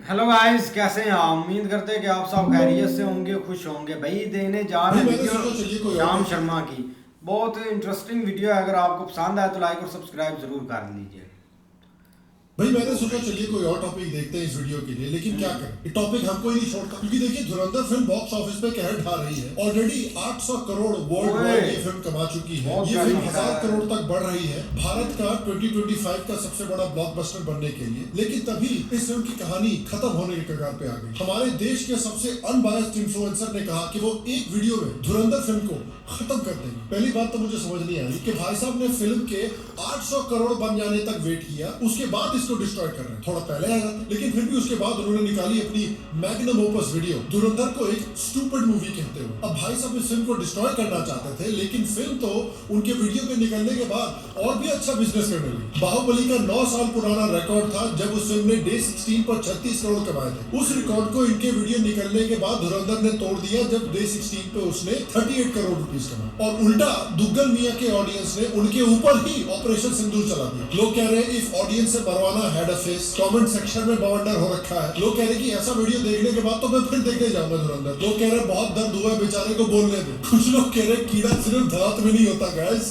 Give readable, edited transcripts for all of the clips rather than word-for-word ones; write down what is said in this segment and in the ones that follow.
Hello guys, कैसे हैं आप? उम्मीद करते हैं कि आप सब खैरियत से होंगे, खुश होंगे। भाई देने जा रहे हैं वीडियो श्याम शर्मा की। बहुत इंटरेस्टिंग वीडियो है। अगर आपको पसंद आए तो लाइक और सब्सक्राइब जरूर कर लीजिए। भाई मैंने सोचा चलिए कोई और टॉपिक देखते हैं इस वीडियो के लिए, लेकिन क्या करें, ये टॉपिक हमको ही नहीं छोड़ता। क्योंकि देखिए धुरंधर फिल्म बॉक्स ऑफिस पे कहर ढा रही है। ऑलरेडी 800 करोड़ वर्ल्ड वाइड ये फिल्म कमा चुकी है। ये फिल्म 1000 करोड़ तक बढ़ रही है भारत का 2025 का सबसे बड़ा ब्लॉकबस्टर बनने के लिए। लेकिन तभी इस फिल्म की कहानी खत्म होने के कगार पे आ गई। हमारे देश के सबसे अनबायस्ड इन्फ्लुएंसर ने कहा कि वो एक वीडियो में धुरंधर फिल्म को खत्म कर देंगे। पहली बात तो मुझे समझ नहीं आई कि भाई साहब ने फिल्म के 800 करोड़ बन जाने तक वेट किया, उसके बाद इसको डिस्ट्रॉय कर रहे हैं। थोड़ा पहले आया था, लेकिन फिर भी उसके बाद उन्होंने निकाली अपनी मैग्नम ओपस वीडियो धुरंधर को एक स्टूपिड मूवी कहते हुए। अब भाई साहब इस फिल्म को डिस्ट्रॉय करना चाहते थे, लेकिन फिल्म तो उनके वीडियो के निकलने के बाद और भी अच्छा बिजनेस करने लगी। बाहुबली का 9 साल पुराना रिकॉर्ड था जब उस फिल्म ने डे 16 पर 36 करोड़ कमाए थे। उस रिकॉर्ड को इनके वीडियो निकलने के बाद धुरंधर ने तोड़ दिया जब डे 16 पे उसने 38 करोड़ रुपीस कमाए। और उल्टा दुग्गल मियां के ऑडियंस ने उनके ऊपर ही ऑपरेशन सिंदूर चला दिया। लोग कह रहे हैं इस ऑडियंस से मरवाना had a face. Comment section में बवंडर हो रखा है। लोग कह रहे हैं कि ऐसा वीडियो देखने के बाद तो मैं फिर देखने जाऊंगा धुरंधर। लोग कह रहे हैं बहुत दर्द हुआ है बेचारे को, बोलने दे। कुछ लोग कह रहे हैं कीड़ा सिर्फ दांत में नहीं होता गाइस।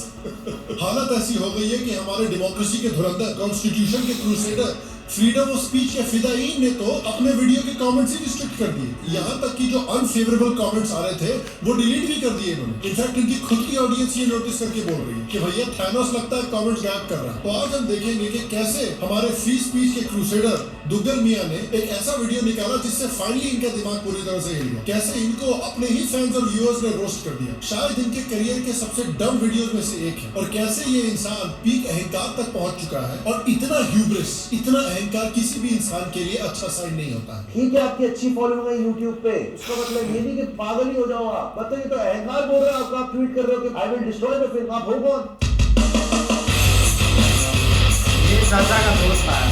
हालत ऐसी हो गई है कि हमारे डेमोक्रेसी के धुरंधर, कॉन्स्टिट्यूशन के क्रूसेडर, फ्रीडम ऑफ स्पीच के फिदायीन ने तो अपने वीडियो के कमेंट्स ही रिस्ट्रिक्ट कर दिए। यहाँ तक कि जो अनफेवरेबल कमेंट्स आ रहे थे वो डिलीट भी कर दिए इन्होंने। इनफैक्ट इनकी खुद की ऑडियंस ये नोटिस करके बोल रही है कि भैया थैनोस लगता है कमेंट्स गायब कर रहा है। तो आज हम देखेंगे कि कैसे हमारे फ्री स्पीच के क्रूसेडर दुग्गल मियां ने एक ऐसा वीडियो निकाला जिससे फाइनली इनका दिमाग पूरी तरह से हिल गया। कैसे इनको अपने ही फैंस और व्यूअर्स ने रोस्ट कर दिया। शायद इनके करियर के सबसे डम वीडियोस में से एक है। और कैसे ये इंसान पीक अहंकार तक पहुंच चुका है। और इतना ह्यूब्रिस, इतना अहंकार किसी भी इंसान के लिए अच्छा साइन नहीं होता है। ठीक है, आपकी अच्छी फॉलोइंग है YouTube पे, उसका मतलब ये नहीं कि पागल ही हो जाओ आप। बताइए तो अहंकार बोल रहे हो आप ट्वीट कर रहे हो कि I will destroy the film. आप हो कौन? चाचा का दोस्त आया।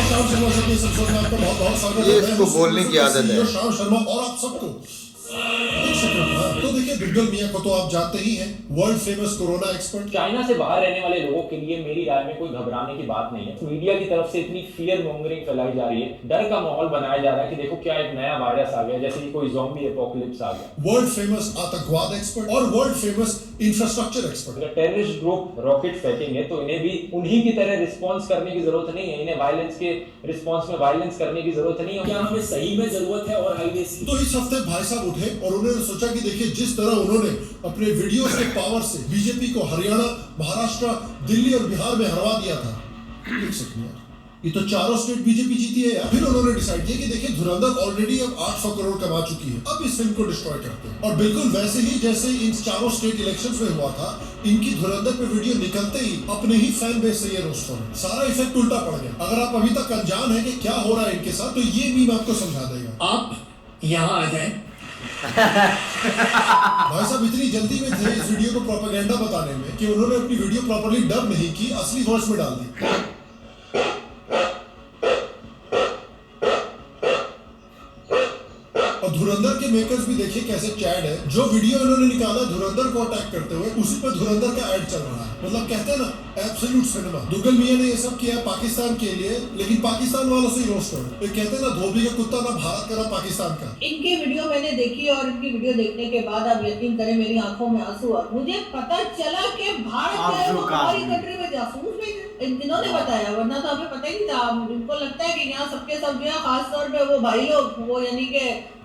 श्याम शर्मा सर के इस एपिसोड में आपका बहुत-बहुत स्वागत है। ये इसको बोलने की आदत है। श्याम शर्मा और आप सबको तो देखिए दुग्गल मियां को तो आप जानते ही हैं, world famous corona expert. China से बाहर रहने वाले लोगों के लिए मेरी राय में कोई घबराने की बात नहीं है। मीडिया की तरफ से इतनी फियर मॉन्गरिंग फैलाई जा रही है, डर का माहौल बनाया जा रहा है कि देखो क्या एक नया वायरस आ गया, जैसे कि कोई ज़ॉम्बी एपोकलिप्स आ गया। वर्ल्ड फेमस आतंकवाद एक्सपर्ट और वर्ल्ड फेमस इंफ्रास्ट्रक्चर एक्सपर्ट। अगर टेररिस्ट ग्रुप रॉकेट फेंकेंगे तो इन्हें भी उन्हीं की तरह रिस्पॉन्स करने की जरूरत नहीं है। इन्हें वायलेंस के रिस्पॉन्स में वायलेंस करने की जरूरत नहीं है। क्या हमें सही में जरूरत है और हाईवेज की? तो इस हफ्ते भाई साहब उठे और उन्होंने सोचा कि देखिए जिस तरह उन्होंने अपने वीडियोस के पावर से बीजेपी को हरियाणा, महाराष्ट्र, दिल्ली और बिहार में हरवा दिया था। एक सेकंड यार, ये तो चारों स्टेट बीजेपी जीती है यार। फिर उन्होंने डिसाइड किया कि देखिए धुरंधर ऑलरेडी अब 800 करोड़ कमा चुकी है, अब इस फिल्म को डिस्ट्रॉय करते हैं। और बिल्कुल वैसे ही जैसे इन चारों स्टेट इलेक्शंस में हुआ था, इनकी धुरंधर पे वीडियो निकलते ही अपने ही फैन बेस से ये रोस्ट हो रहे। सारा इफेक्ट उल्टा पड़ गया। अगर आप अभी तक अनजान है कि क्या हो रहा है इनके साथ, तो ये मीम आपको समझा देगा। आप यहाँ आ जाएं। भाई साहब इतनी जल्दी में थे इस वीडियो को प्रोपेगेंडा बताने में कि उन्होंने अपनी वीडियो प्रॉपर्ली डब नहीं की, असली वॉइस में डाल दी। और धुरंधर के मेकर्स भी देखिए कैसे चैड है। जो वीडियो इन्होंने निकाला धुरंधर को अटैक करते हुए, उसी पर धुरंधर का ऐड चल रहा है। मतलब कहते हैं ना एब्सोल्यूट सिनेमा। दुग्गल मियां ने ये सब किया पाकिस्तान के लिए, लेकिन पाकिस्तान वालों से ही रोस्ट हो रहे। कहते हैं ना धोबी का कुत्ता ना भारत का ना पाकिस्तान का। इनकी वीडियो मैंने देखी और इनकी वीडियो देखने के बाद आप यकीन करें मेरी आंखों में आंसू आ। मुझे पता चला कि भारत जो है वो हमारी कंट्री में जासूस भी इन्होंने बताया, वरना तो हमें पता ही नहीं था। इनको लगता है कि यहाँ सबके सब जो है खास तौर पे वो भाई लोग, वो यानी कि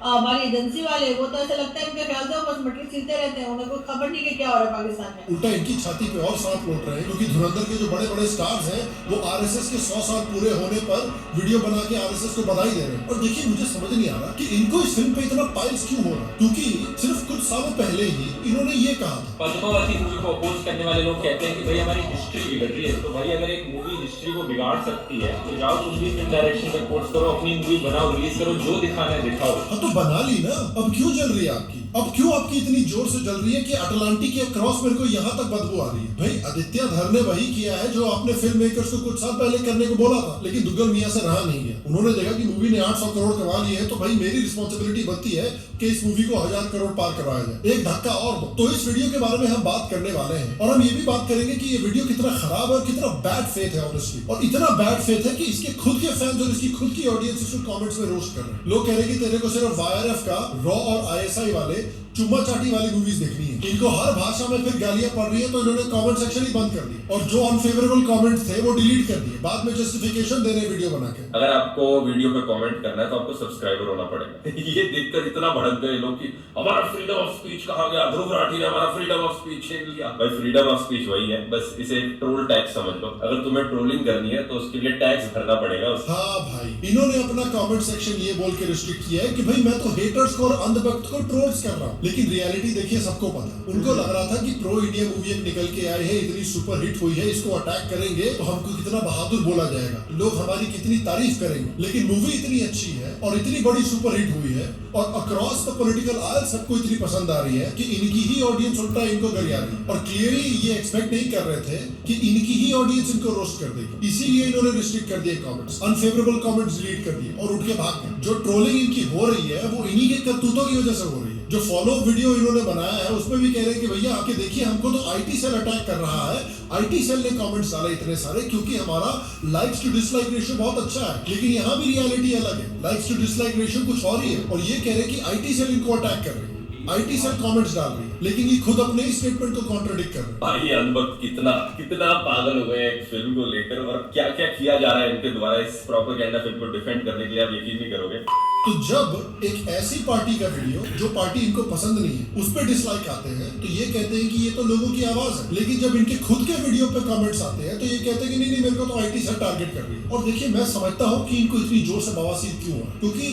हमारी एजेंसी वाले, वो तो ऐसा लगता है उनके ख्याल से वो बस मटरी सीलते रहते हैं, उन्हें कोई खबर नहीं कि क्या हो रहा है पाकिस्तान में। उल्टा इनकी छाती पे और सांप लौट रहे हैं, क्योंकि धुरंधर के जो बड़े बड़े स्टार्स हैं वो आरएसएस के 100 साल पूरे होने पर वीडियो बना के आरएसएस को बधाई दे रहे हैं। और देखिए मुझे समझ नहीं आ रहा कि इनको इस फिल्म पे इतना पाइल्स क्यों हो रहा है, क्योंकि सिर्फ कुछ सालों पहले ही इन्होंने ये कहा था। पद्मावती मूवी को अपोज करने वाले लोग कहते हैं कि भाई हमारी हिस्ट्री बिगड़ रही है। तो भाई अगर एक मूवी हिस्ट्री को बिगाड़ सकती है तो जाओ तुम भी फिल्म डायरेक्शन पे कोर्स करो, अपनी मूवी बनाओ, रिलीज करो, जो दिखाना है दिखाओ। हाँ तो बना ली ना, अब क्यों जल रही है आपकी? अब क्यों आपकी इतनी जोर से जल रही है कि अटलांटिक के क्रॉस मेरे को यहाँ तक बदबू आ रही है? भाई आदित्य धर ने वही किया है जो आपने फिल्म मेकर्स को कुछ साल पहले करने को बोला था, लेकिन दुग्गल मियां से रहा नहीं गया। उन्होंने देखा कि मूवी ने 800 करोड़ कमा लिए है, तो भाई मेरी रिस्पॉन्सिबिलिटी बनती है कि इस मूवी को 1000 करोड़ पार करवाया जाए, एक धक्का और दो। तो इस वीडियो के बारे में हम बात करने वाले हैं और हम ये भी बात करेंगे कि ये वीडियो कितना खराब है और कितना बैड फेथ है ऑनेस्टली, और इतना बैड फेथ है कि इसके खुद के फैंस और इसकी खुद की ऑडियंस इसको कमेंट्स में रोस्ट कर रहे हैं। लोग कह रहे हैं कि तेरे को सिर्फ YRF का रॉ और ISI वाले चुम्मा चाटी वाली मूवीज देखनी है। इनको हर भाषा में फिर गालियां पड़ रही है, तो इन्होंने कमेंट सेक्शन ही बंद कर दिया और जो अनफेवरेबल कमेंट्स थे वो डिलीट कर दिए, बाद में जस्टिफिकेशन दे रहे वीडियो बना के। अगर आपको वीडियो पे कमेंट करना है तो आपको सब्सक्राइबर होना पड़ेगा। ये देखकर इतना भड़क गए लोग कि हमारा फ्रीडम ऑफ स्पीच कहा गया, ध्रुव राठी ने हमारा फ्रीडम ऑफ स्पीच छीन लिया। भाई फ्रीडम ऑफ स्पीच वही है, बस इसे ट्रोल टैक्स समझ लो। अगर तुम्हें ट्रोलिंग करनी है तो उसके लिए टैक्स भरना पड़ेगा। हाँ भाई, इन्होंने अपना कमेंट सेक्शन ये बोल के रिस्ट्रिक्ट किया है कि भाई मैं तो हेटर्स को और अंधभक्त को ट्रोल्स कर रहा हूँ, लेकिन रियलिटी देखिए सबको पता। उनको लग रहा था कि प्रो इंडिया मूवी एक निकल के आई है, इतनी सुपर हिट हुई है, इसको अटैक करेंगे तो हमको कितना बहादुर बोला जाएगा, लोग हमारी कितनी तारीफ करेंगे। लेकिन मूवी इतनी अच्छी है और इतनी बड़ी सुपर हिट हुई है और अक्रॉस द पॉलिटिकल आयल सबको इतनी पसंद आ रही है कि इनकी ही ऑडियंस उल्टा इनको गरिया रही है। और क्लियरली ये एक्सपेक्ट नहीं कर रहे थे कि इनकी ही ऑडियंस इनको रोस्ट कर देगी, इसीलिए इन्होंने रिस्ट्रिक्ट कर दिए कमेंट्स, अनफेवरेबल कमेंट्स डिलीट कर दिए और उठ के भाग गए। जो ट्रोलिंग इनकी हो रही है वो इन्हीं के करतूतों की वजह से हो रही है। जो फॉलो वीडियो इन्होंने बनाया है उसमें भी कह रहे हैं कि भैया आके देखिए, हमको तो IT सेल अटैक कर रहा है। IT सेल ने कमेंट्स डाले इतने सारे क्योंकि हमारा लाइक्स टू डिसलाइक रेशियो बहुत अच्छा है, लेकिन यहाँ भी रियलिटी अलग है, लाइक्स टू डिसलाइक रेशियो कुछ और ही है। और ये कह रहे हैं कि IT सेल इनको अटैक कर रही है, IT सेल कमेंट्स डाल रही है, लेकिन ये खुद अपने ही स्टेटमेंट को कॉन्ट्रडिक्ट कर रहे हैं। भाई अनबक कितना पागल हो गए एक फिल्म को लेकर, और क्या क्या किया जा रहा है इनके द्वारा इस प्रोपेगेंडा फिल्म को डिफेंड करने के लिए, आप यकीन नहीं करोगे। तो जब एक ऐसी पार्टी का वीडियो जो पार्टी इनको पसंद नहीं है उस पर डिसलाइक आते हैं तो ये कहते हैं कि ये तो लोगों की आवाज है, लेकिन जब इनके खुद के वीडियो पे कमेंट्स आते हैं तो ये कहते हैं कि नहीं मेरे को तो IT सेल टारगेट कर रही है। और देखिए मैं समझता हूँ कि इनको इतनी जोर से बवासीर क्यों है, क्योंकि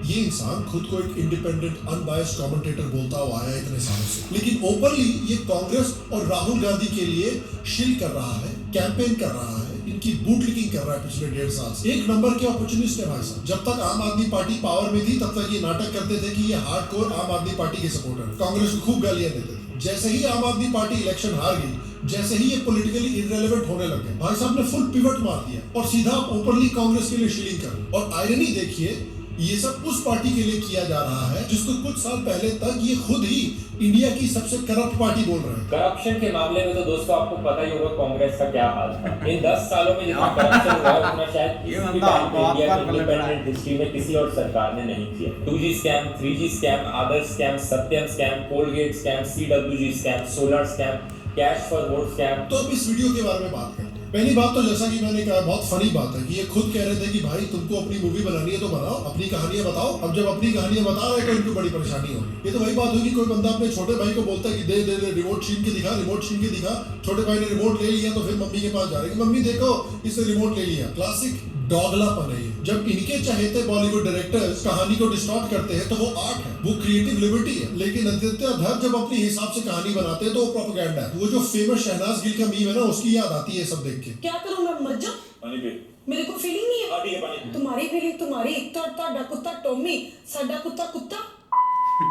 ये इंसान खुद को एक इंडिपेंडेंट अनबायस्ड कमेंटेटर बोलता हुआ आया इतने सालों से, लेकिन ओपनली ये कांग्रेस और राहुल गांधी के लिए शिल कर रहा है, कैंपेन कर रहा है, इनकी बूट लिकिंग कर रहा है पिछले 1.5 साल से। एक नंबर के अपॉर्चुनिस्ट है भाई साहब। जब तक आम आदमी पार्टी पावर में थी तब तक ये नाटक करते थे कि ये हार्डकोर आम आदमी पार्टी के सपोर्टर, कांग्रेस को खूब गालियां देते थे। जैसे ही आम आदमी पार्टी इलेक्शन हार गई, जैसे ही ये पॉलिटिकली इररिलेवेंट होने लगे, भाई साहब ने फुल पिवट मार दिया और सीधा ओपनली कांग्रेस के लिए शीलिंग कर। और आयरनी देखिए, ये सब उस पार्टी के लिए किया जा रहा है जिसको कुछ साल पहले तक ये खुद ही इंडिया की सबसे करप्ट पार्टी बोल रहे हैं। करप्शन के मामले में तो दोस्तों आपको पता ही होगा कांग्रेस का क्या हाल था। इन 10 सालों में जितना करप्शन हुआ है उतना शायद किसी भी टाइम पे इंडिया की इंडिपेंडेंट हिस्ट्री में किसी और सरकार ने नहीं किया। 2G scam, 3G scam, Adarsh scam, Satyam scam, Colgate scam, CWG scam, solar scam, cash for vote scam. तो अब इस वीडियो के बारे में बात करते हैं। पहली बात तो जैसा कि मैंने कहा, बहुत फनी बात है कि ये खुद कह रहे थे कि भाई तुमको अपनी मूवी बनानी है तो बनाओ, अपनी कहानियां बताओ। अब जब अपनी कहानियां बता रहे तो इनको बड़ी परेशानी होगी। ये तो वही बात होगी, कोई बंदा अपने छोटे भाई को बोलता है कि दे दे दे रिमोट छीन के दिखा, रिमोट छीन के दिखा। छोटे भाई ने रिमोट ले लिया तो फिर मम्मी के पास जा रहे कि मम्मी देखो इसने रिमोट ले लिया। क्लासिक डॉगलापन है ये। जब इनके चाहते बॉलीवुड डायरेक्टर्स कहानी को डिस्टॉर्ट करते हैं तो वो आर्ट है, वो क्रिएटिव लिबर्टी है, लेकिन आदित्य धर जब अपने हिसाब से कहानी बनाते हैं तो वो प्रोपेगेंडा है। वो जो फेमस शहनाज गिल का मीम है ना, उसकी याद आती है सब देख के। क्या करूं मैं, मर जाऊं? पानी पी। मेरे को फीलिंग नहीं है। तुम्हारी फीलिंग तुम्हारी, ਤੁਹਾਡਾ ਕੁੱਤਾ ਟੋਮੀ, ਸਾਡਾ ਕੁੱਤਾ।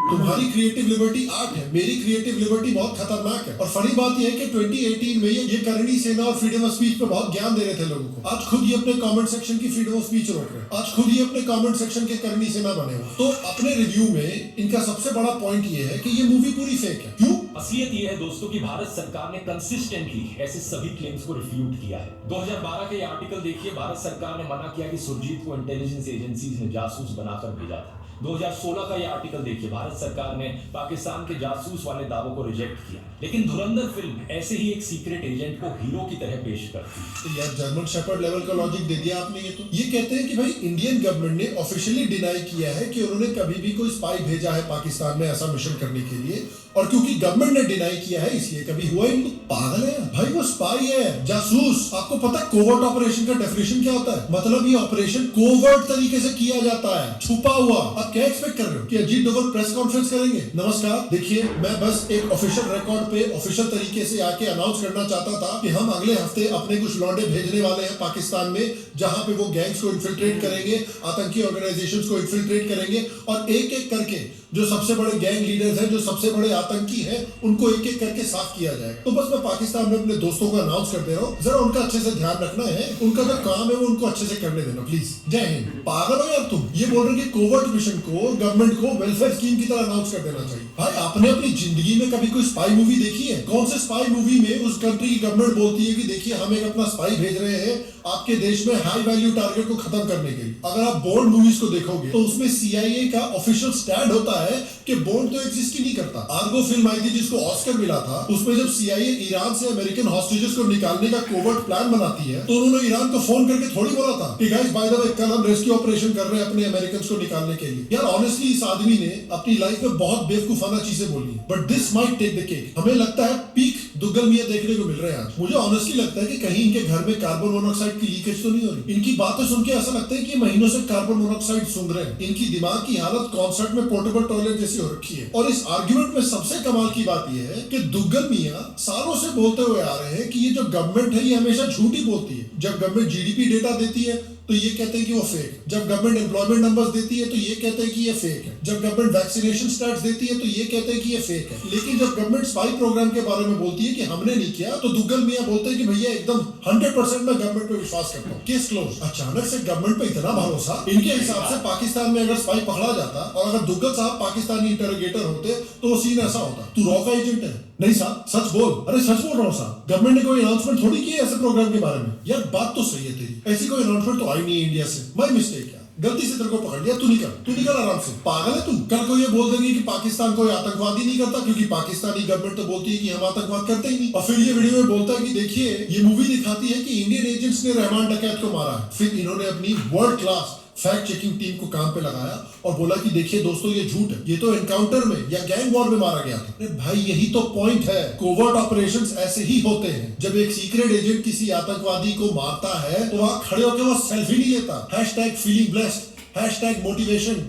तुम्हारी क्रिएटिव लिबर्टी आर्ट है, मेरी क्रिएटिव लिबर्टी बहुत खतरनाक है। और फनी बात यह है कि 2018 में ये करणी सेना और फ्रीडम ऑफ स्पीच पे बहुत ज्ञान दे रहे थे लोगों को। आज खुद ये अपने कमेंट सेक्शन की फ्रीडम ऑफ स्पीच रोक रहे हैं, आज खुद ये अपने कमेंट सेक्शन के करणी सेना बने हुए। तो अपने रिव्यू में इनका सबसे बड़ा पॉइंट ये है कि ये मूवी पूरी फेक है। क्यों? असलियत ये है दोस्तों कि भारत सरकार ने कंसिस्टेंटली ऐसे सभी क्लेम्स को रिफ्यूट किया है। 2012 का ये आर्टिकल देखिए, भारत सरकार ने मना किया कि सुरजीत को इंटेलिजेंस एजेंसीज ने जासूस बनाकर भेजा था। 2016 का ये आर्टिकल देखिए, भारत सरकार ने पाकिस्तान के जासूस वाले दावों को रिजेक्ट किया। लेकिन धुरंधर फिल्म ऐसे ही एक सीक्रेट एजेंट को हीरो की तरह पेश करती है। तो यार जर्मन शेपर्ड लेवल का लॉजिक दे दिया आपने। ये कहते हैं कि भाई इंडियन गवर्नमेंट ने ऑफिशियली डिनाई किया है कि उन्होंने कभी भी कोई स्पाई भेजा है पाकिस्तान में ऐसा मिशन करने के लिए, और क्योंकि गवर्नमेंट ने डिनाई किया है इसलिए कभी हुआ ही नहीं। पागल है भाई, वो स्पाई है, जासूस। आपको पता है कोवर्ट ऑपरेशन का डेफिनेशन क्या होता है? मतलब ये ऑपरेशन कोवर्ट तरीके से किया जाता है, छुपा हुआ। आप क्या एक्सपेक्ट कर रहे हो कि अजीत डोभाल प्रेस कॉन्फ्रेंस करेंगे? नमस्कार, देखिए मैं बस एक ऑफिशियल रिकॉर्ड पे ऑफिशियल तरीके से आके अनाउंस करना चाहता था कि हम अगले हफ्ते अपने कुछ लौंडे भेजने वाले हैं पाकिस्तान में, जहां पे वो गैंग्स को इन्फिल्ट्रेट करेंगे, आतंकी ऑर्गेनाइजेशंस को इन्फिल्ट्रेट करेंगे और एक एक करके जो सबसे बड़े गैंग लीडर्स हैं, जो सबसे बड़े आतंकी हैं, उनको एक एक करके साफ किया जाएगा। तो बस मैं पाकिस्तान में अपने दोस्तों को अनाउंस कर दे रहा हूँ, जरा उनका अच्छे से ध्यान रखना है, उनका जो काम है वो उनको अच्छे से करने देना प्लीज। जय हिंद। पागल हो यार तुम, ये बोल रहे कि कोवर्ट मिशन को गवर्नमेंट को वेलफेयर स्कीम की तरह अनाउंस कर देना चाहिए। भाई आपने अपनी जिंदगी में कभी कोई स्पाई मूवी देखी है? कौन से स्पाई मूवी में उस कंट्री की गवर्नमेंट बोलती है कि देखिए हम एक अपना स्पाई भेज रहे हैं आपके देश में हाई वैल्यू टारगेट को खत्म करने के लिए? अगर आप बॉन्ड मूवीज को देखोगे तो उसमें CIA का ऑफिशियल स्टैंड होता है कि बॉन्ड तो एग्जिस्ट ही नहीं करता। आर्गो फिल्म आई थी जिसको ऑस्कर मिला था, उसमें जब CIA ईरान से अमेरिकन हॉस्टेजेस को निकालने का कोवर्ट प्लान बनाती है तो उन्होंने ईरान को फोन करके थोड़ी बोला था कि गाइस बाय द वे कल हम रेस्क्यू ऑपरेशन कर रहे हैं अपने अमेरिकन को निकालने के लिए। यार ऑनेस्टली इस आदमी ने अपनी लाइफ में बहुत बेवकूफाना चीजें बोली है, but this might take the cake. हमें लगता है पीक दुग्गल मियां देखने को मिल रहे हैं आज। मुझे ऑनेस्टली लगता है कि कहीं इनके घर में कार्बन मोनोऑक्साइड की लीकेज तो नहीं हो रही। इनकी बातें सुन के ऐसा लगता है कि महीनों से कार्बन मोनोऑक्साइड सूंघ रहे हैं। इनकी दिमाग की हालत कॉन्सर्ट में पोर्टेबल टॉयलेट जैसी हो रखी है। और इस आर्गुमेंट में सबसे कमाल की बात यह है कि दुग्गल मियां सालों से बोलते हुए आ रहे हैं कि ये जो गवर्नमेंट है ये हमेशा झूठी बोलती है। जब गवर्नमेंट GDP डेटा देती है तो ये कहते हैं कि वो फेक है। जब गवर्नमेंट एम्प्लॉयमेंट नंबर्स देती है तो ये कहते हैं कि ये फेक है। जब गवर्नमेंट वैक्सीनेशन स्टैट्स देती है तो ये कहते हैं कि ये फेक है। लेकिन जब गवर्नमेंट स्पाई प्रोग्राम के बारे में बोलती है कि हमने नहीं किया तो दुग्गल मियां बोलते हैं कि भैया एकदम 100% मैं गवर्नमेंट पे विश्वास करता हूँ। Case close. अचानक से गवर्नमेंट पे इतना भरोसा? इनके हिसाब से पाकिस्तान में अगर स्पाई पकड़ा जाता और अगर दुग्गल साहब पाकिस्तानी इंटरोगेटर होते तो वो सीन ऐसा होता, तू रॉ का एजेंट है? नहीं साहब सच बोल। अरे सच बोल रहा हूँ साहब, गवर्नमेंट ने कोई अनाउंसमेंट थोड़ी की है ऐसे प्रोग्राम के बारे में। यार बात तो सही है तेरी, ऐसी कोई अनाउंसमेंट तो आई नहीं है इंडिया से। माय मिस्टेक यार, गलती से तेरे को पकड़ लिया। तू निकल आराम से। पागल है तू? कल को ये बोल देंगे कि पाकिस्तान कोई आतंकवादी नहीं करता क्योंकि पाकिस्तानी गवर्नमेंट तो बोलती है कि हम आतंकवाद करते ही नहीं। और फिर ये वीडियो में बोलता है कि देखिए ये मूवी दिखाती है कि इंडियन एजेंट्स ने रहमान डकैत को मारा है। फिर इन्होंने अपनी world class fact checking team को काम पे लगाया और बोला कि देखिए दोस्तों ये झूठ है, ये तो एनकाउंटर में या गैंग वॉर में मारा गया था। अरे भाई यही तो पॉइंट है, कोवर्ट ऑपरेशंस ऐसे ही होते हैं। जब एक सीक्रेट एजेंट किसी आतंकवादी को मारता है तो वहां खड़े होकर वो सेल्फी नहीं लेता। #feeling blessed, #motivation,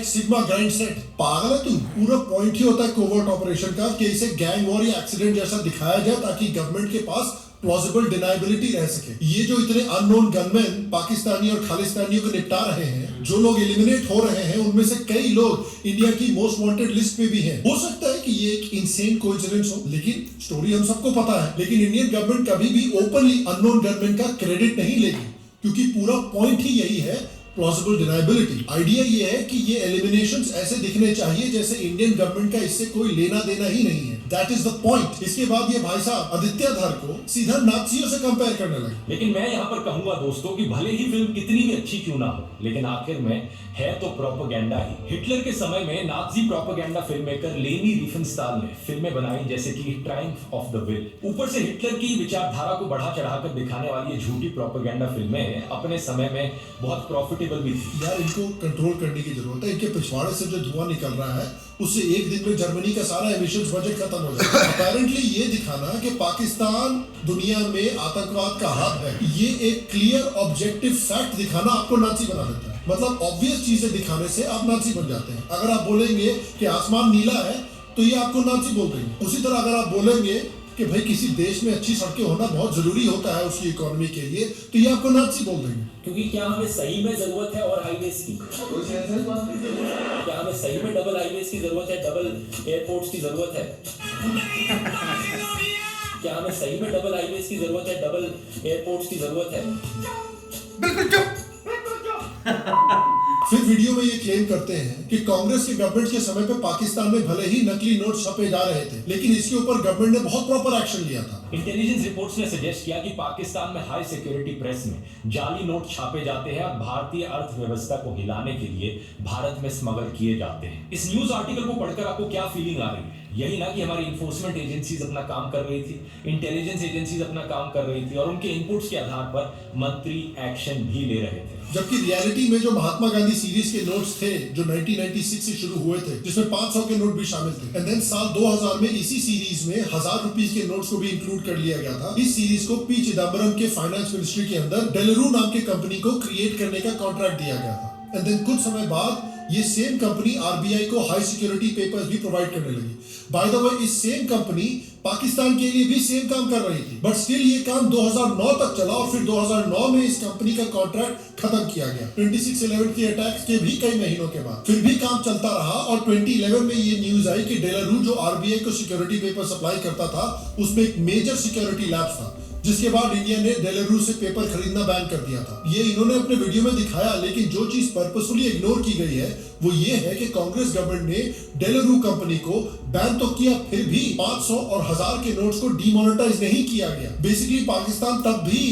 #sigma grind set। पागल है तू? पूरा पॉइंट ही होता है कोवर्ट ऑपरेशन का कि इसे गैंग वॉर या एक्सीडेंट जैसा दिखाया जाए ताकि गवर्नमेंट के पास प्लॉजिबल डिनाइबिलिटी रह सके। ये जो इतने अननोन गनमैन पाकिस्तानी और खालिस्तानियों को निपटा रहे हैं, जो लोग एलिमिनेट हो रहे हैं, उनमें से कई लोग इंडिया की मोस्ट वांटेड लिस्ट पे भी हैं। हो सकता है कि ये एक इनसेन कोइंसिडेंस हो, लेकिन स्टोरी हम सबको पता है। लेकिन इंडियन गवर्नमेंट कभी भी ओपनली अननोन गनमैन का क्रेडिट नहीं लेगी क्योंकि पूरा पॉइंट ही यही है, प्लॉजिबल डिनाइबिलिटी। आइडिया ये है कि ये एलिमिनेशंस ऐसे दिखने चाहिए जैसे इंडियन गवर्नमेंट का इससे कोई लेना देना ही नहीं है। That is the point. इसके बाद ये भाई साहब आदित्य धर को सीधा नाज़ियों से कंपेयर करने लगे। लेकिन मैं यहाँ पर कहूंगा दोस्तों कि भले ही फिल्म कितनी भी अच्छी क्यों ना हो, लेकिन आखिर में है तो प्रोपेगेंडा ही। हिटलर के समय में नाज़ी प्रोपेगेंडा फिल्म मेकर लेनी रिफेनस्टाल ने फिल्में बनाई जैसे कि ट्रायम्फ ऑफ द विल। ऊपर से हिटलर की विचारधारा को बढ़ा चढ़ाकर दिखाने वाली ये झूठी प्रोपेगेंडा फिल्में अपने समय में बहुत प्रॉफिटेबल भी थी। यार इनको कंट्रोल करने की जरूरत है। इनके पिछवाड़े से जो धुआं निकल रहा है उससे एक दिन में जर्मनी का सारा एमिशंस बजट खत्म हो जाएगा। अपेरेंटली ये दिखाना कि पाकिस्तान दुनिया में आतंकवाद का हब है, ये एक क्लियर ऑब्जेक्टिव फैक्ट दिखाना आपको नाज़ी बना देता है। मतलब ऑब्वियस चीजें दिखाने से आप नाज़ी बन जाते हैं। अगर आप बोलेंगे कि आसमान नीला है तो ये आपको नाज़ी बोल देंगे। उसी तरह अगर आप बोलेंगे कि भाई किसी देश में अच्छी सड़कें होना बहुत जरूरी होता है उसकी इकोनॉमी के लिए, तो ये आपको नाज़ी बोल देंगे। क्योंकि क्या हमें सही में जरूरत है और हाईवेज की? क्या हमें सही में डबल हाईवेज की जरूरत है, डबल एयरपोर्ट्स की जरूरत है? क्या हमें सही में डबल हाईवेज की जरूरत है, डबल एयरपोर्ट्स की जरूरत है? बिल्कुल चुप। फिर वीडियो में ये क्लेम करते हैं कि कांग्रेस के गवर्नमेंट के समय पे पाकिस्तान में भले ही नकली नोट छपे जा रहे थे, लेकिन इसके ऊपर गवर्नमेंट ने बहुत प्रॉपर एक्शन लिया था। इंटेलिजेंस रिपोर्ट्स ने सजेस्ट किया कि पाकिस्तान में हाई सिक्योरिटी प्रेस में जाली नोट छापे जाते हैं और भारतीय अर्थव्यवस्था को हिलाने के लिए भारत में स्मगल किए जाते हैं। इस न्यूज आर्टिकल को पढ़कर आपको क्या फीलिंग आ रही है? यही ना कि हमारी इन्फोर्समेंट एजेंसीज अपना काम कर रही थी, इंटेलिजेंस एजेंसीज अपना काम कर रही थी और उनके इनपुट्स के आधार पर मंत्री एक्शन भी ले रहे थे। जबकि रियलिटी में जो महात्मा गांधी सीरीज के नोट्स थे जो 1996 से शुरू हुए थे, जिसमें 500 के नोट भी शामिल थे, एंड देन साल 2000 में इसी सीरीज में 1000 रुपीस के नोट्स को भी इंक्लूड कर लिया गया था। इस सीरीज को पी चिदम्बरम के फाइनेंस मिनिस्ट्री के अंदर डेलरू नाम के कंपनी को क्रिएट करने का कॉन्ट्रैक्ट दिया गया था। एंड देन कुछ समय बाद ये सेम कंपनी आरबीआई को हाई सिक्योरिटी पेपर्स भी प्रोवाइड करने लगी। बाय द वे, इस सेम कंपनी पाकिस्तान के लिए भी सेम काम कर रही थी, बट स्टिल ये काम 2009 तक चला और फिर 2009 में इस कंपनी का कॉन्ट्रैक्ट खत्म किया गया। 26/11 के अटैक्स के भी कई महीनों के बाद फिर भी काम चलता रहा और 2011 में ये न्यूज आई कि डेलारू जो आरबीआई को सिक्योरिटी पेपर सप्लाई करता था, उसमें एक मेजर सिक्योरिटी लैप्स था, जिसके बाद इंडिया ने डेलारू से पेपर खरीदना बैन कर दिया था। ये इन्होंने अपने वीडियो में दिखाया, लेकिन जो चीज पर्पसफुली इग्नोर की गई है वो ये है कि कांग्रेस गवर्नमेंट ने डेलारू कंपनी को बैन तो किया, फिर भी 500 और 1000 के नोट्स को डीमोनेटाइज नहीं किया गया। बेसिकली पाकिस्तान तब भी